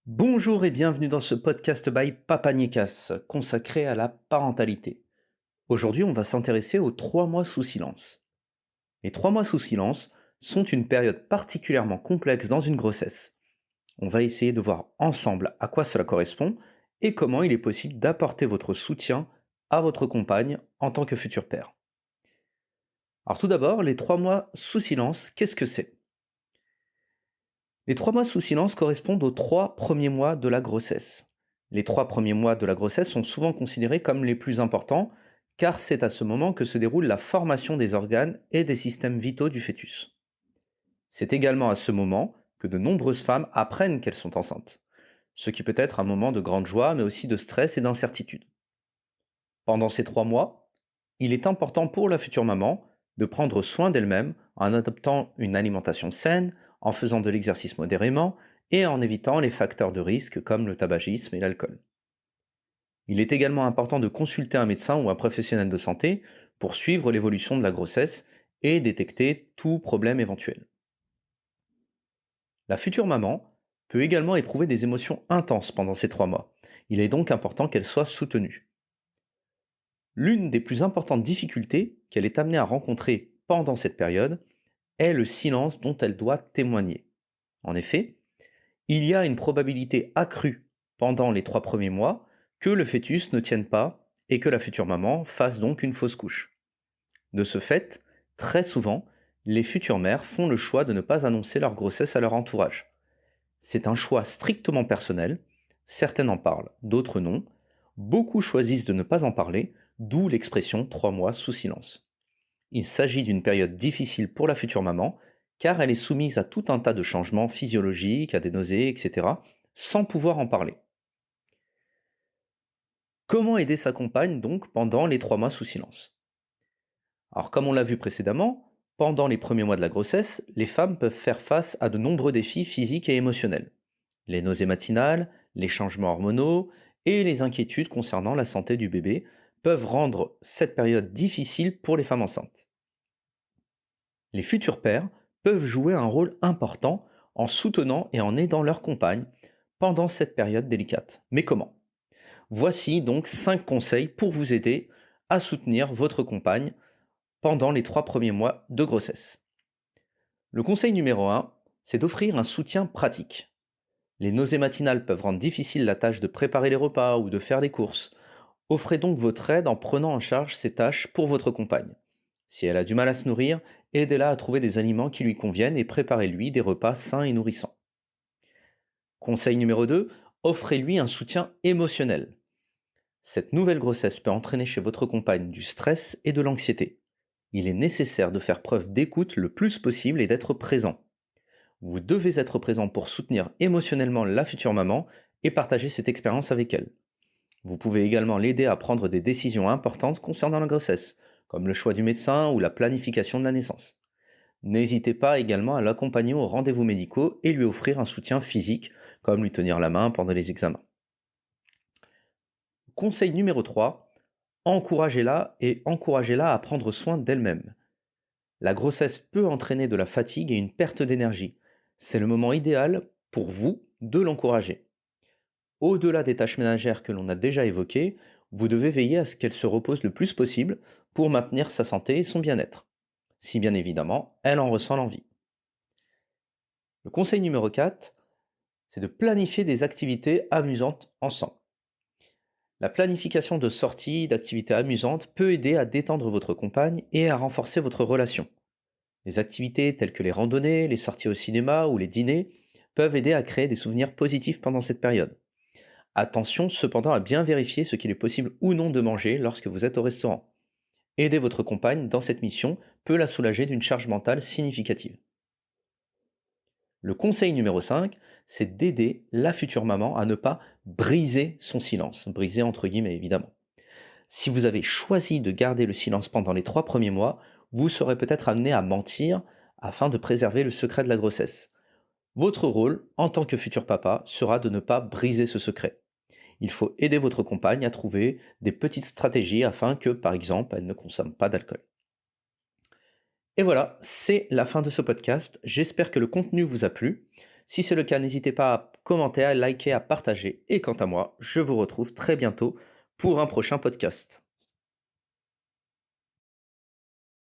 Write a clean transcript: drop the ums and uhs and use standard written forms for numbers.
Bonjour et bienvenue dans ce podcast by Papa Nikas, consacré à la parentalité. Aujourd'hui, on va s'intéresser aux 3 mois sous silence. Les 3 mois sous silence sont une période particulièrement complexe dans une grossesse. On va essayer de voir ensemble à quoi cela correspond et comment il est possible d'apporter votre soutien à votre compagne en tant que futur père. Alors tout d'abord, les 3 mois sous silence, qu'est-ce que c'est? Les 3 mois sous silence correspondent aux 3 premiers mois de la grossesse. Les 3 premiers mois de la grossesse sont souvent considérés comme les plus importants, car c'est à ce moment que se déroule la formation des organes et des systèmes vitaux du fœtus. C'est également à ce moment que de nombreuses femmes apprennent qu'elles sont enceintes, ce qui peut être un moment de grande joie, mais aussi de stress et d'incertitude. Pendant ces 3 mois, il est important pour la future maman de prendre soin d'elle-même en adoptant une alimentation saine, en faisant de l'exercice modérément et en évitant les facteurs de risque comme le tabagisme et l'alcool. Il est également important de consulter un médecin ou un professionnel de santé pour suivre l'évolution de la grossesse et détecter tout problème éventuel. La future maman peut également éprouver des émotions intenses pendant ces 3 mois. Il est donc important qu'elle soit soutenue. L'une des plus importantes difficultés qu'elle est amenée à rencontrer pendant cette période est le silence dont elle doit témoigner. En effet, il y a une probabilité accrue pendant les 3 premiers mois que le fœtus ne tienne pas et que la future maman fasse donc une fausse couche. De ce fait, très souvent, les futures mères font le choix de ne pas annoncer leur grossesse à leur entourage. C'est un choix strictement personnel, certaines en parlent, d'autres non. Beaucoup choisissent de ne pas en parler, d'où l'expression 3 mois sous silence. Il s'agit d'une période difficile pour la future maman, car elle est soumise à tout un tas de changements physiologiques, à des nausées, etc., sans pouvoir en parler. Comment aider sa compagne donc pendant les 3 mois sous silence? Alors comme on l'a vu précédemment, pendant les premiers mois de la grossesse, les femmes peuvent faire face à de nombreux défis physiques et émotionnels. Les nausées matinales, les changements hormonaux et les inquiétudes concernant la santé du bébé peuvent rendre cette période difficile pour les femmes enceintes. Les futurs pères peuvent jouer un rôle important en soutenant et en aidant leur compagne pendant cette période délicate. Mais comment? Voici donc 5 conseils pour vous aider à soutenir votre compagne pendant les 3 premiers mois de grossesse. Le conseil numéro 1, c'est d'offrir un soutien pratique. Les nausées matinales peuvent rendre difficile la tâche de préparer les repas ou de faire les courses. Offrez donc votre aide en prenant en charge ces tâches pour votre compagne. Si elle a du mal à se nourrir, aidez-la à trouver des aliments qui lui conviennent et préparez-lui des repas sains et nourrissants. Conseil numéro 2, offrez-lui un soutien émotionnel. Cette nouvelle grossesse peut entraîner chez votre compagne du stress et de l'anxiété. Il est nécessaire de faire preuve d'écoute le plus possible et d'être présent. Vous devez être présent pour soutenir émotionnellement la future maman et partager cette expérience avec elle. Vous pouvez également l'aider à prendre des décisions importantes concernant la grossesse, comme le choix du médecin ou la planification de la naissance. N'hésitez pas également à l'accompagner aux rendez-vous médicaux et lui offrir un soutien physique, comme lui tenir la main pendant les examens. Conseil numéro 3, encouragez-la à prendre soin d'elle-même. La grossesse peut entraîner de la fatigue et une perte d'énergie. C'est le moment idéal pour vous de l'encourager. Au-delà des tâches ménagères que l'on a déjà évoquées, vous devez veiller à ce qu'elle se repose le plus possible pour maintenir sa santé et son bien-être, si bien évidemment elle en ressent l'envie. Le conseil numéro 4, c'est de planifier des activités amusantes ensemble. La planification de sorties, d'activités amusantes peut aider à détendre votre compagne et à renforcer votre relation. Les activités telles que les randonnées, les sorties au cinéma ou les dîners peuvent aider à créer des souvenirs positifs pendant cette période. Attention cependant à bien vérifier ce qu'il est possible ou non de manger lorsque vous êtes au restaurant. Aider votre compagne dans cette mission peut la soulager d'une charge mentale significative. Le conseil numéro 5, c'est d'aider la future maman à ne pas briser son silence. Briser entre guillemets évidemment. Si vous avez choisi de garder le silence pendant les 3 premiers mois, vous serez peut-être amené à mentir afin de préserver le secret de la grossesse. Votre rôle, en tant que futur papa, sera de ne pas briser ce secret. Il faut aider votre compagne à trouver des petites stratégies afin que, par exemple, elle ne consomme pas d'alcool. Et voilà, c'est la fin de ce podcast. J'espère que le contenu vous a plu. Si c'est le cas, n'hésitez pas à commenter, à liker, à partager. Et quant à moi, je vous retrouve très bientôt pour un prochain podcast.